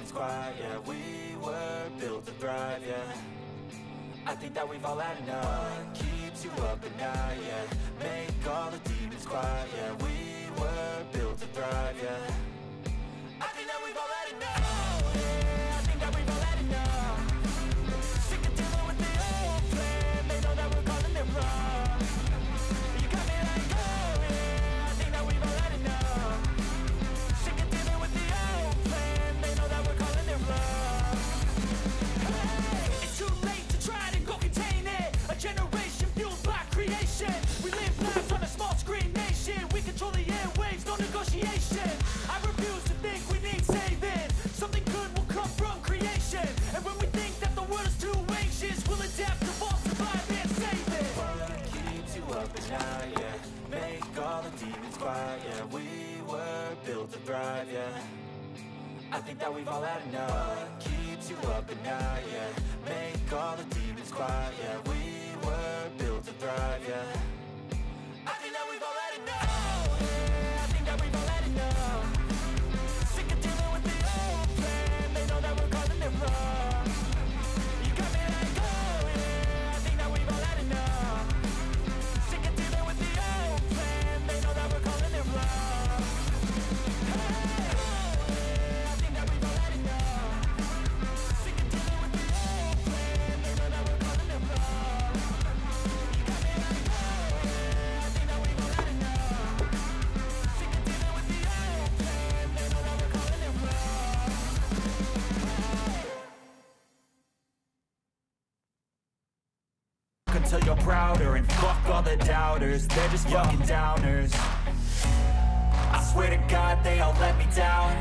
demons quiet, yeah. We were built to thrive, yeah. I think that we've all had enough. What keeps you up at night, yeah. Make all the demons quiet, yeah. We were built to thrive, yeah. I think that we've all had enough. Yeah, I think that we've all had enough. Sick of dealing with the old plan. They know that we're calling it wrong. You got me like, oh yeah, I think that we've all had enough. Sick of dealing with the old plan. They know that we're calling it wrong. Hey, it's too late to try to go contain it. A generation fueled by creation. We live lives on a small screen nation. We control the airwaves, no negotiation. I refuse to think we need saving. Something good will come from creation. And when we think that the world is too anxious, we'll adapt, evolve, survive, and save it. What keeps you up at night, yeah. Make all the demons quiet, yeah. We were built to thrive, yeah. I think that we've all had enough. What keeps you up at night, yeah. Make all the demons quiet, yeah. We were built to thrive, yeah. I think that we've all had enough. Yeah, I think that we've all had enough. Sick of dealing with the old plan. They know that we're calling it wrong. You got me like, oh yeah, I think that we've all had enough. Sick of dealing with the old plan. They know that we're calling it wrong. Hey, oh yeah, I think that we've all had enough. Sick of dealing with the old plan. They know that we're calling it wrong. You got me like, oh yeah, I think that we've all had enough. Sick of dealing with the old plan. They know that we're calling it wrong. Until you're prouder, and fuck all the doubters. They're just fucking downers. I swear to God they all let me down.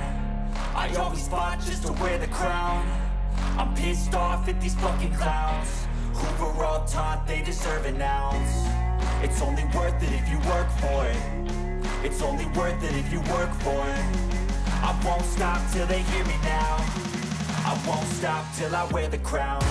I always fought just to wear the crown. I'm pissed off at these fucking clowns who were all taught they deserve an ounce. It's only worth it if you work for it. It's only worth it if you work for it. I won't stop till they hear me now. I won't stop till I wear the crown.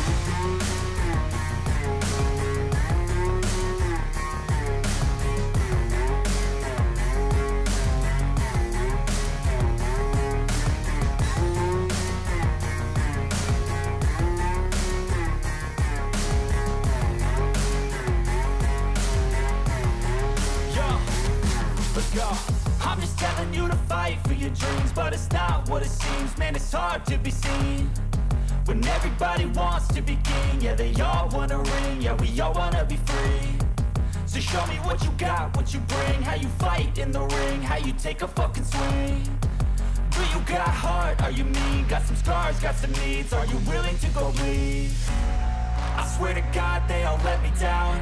I'm just telling you to fight for your dreams, but it's not what it seems. Man, it's hard to be seen when everybody wants to be king. Yeah, they all wanna ring, yeah, we all wanna be free. So show me what you got, what you bring, how you fight in the ring, how you take a fucking swing. Do you got heart, are you mean? Got some scars, got some needs, are you willing to go bleed? I swear to God they all let me down.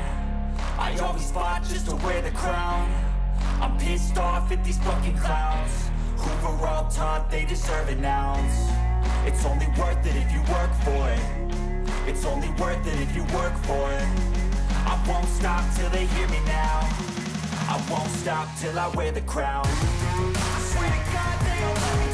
I always fought just to wear the crown. I'm pissed off at these fucking clowns who were all taught they deserve an ounce. It's only worth it if you work for it. It's only worth it if you work for it. I won't stop till they hear me now. I won't stop till I wear the crown. I swear to God they all let me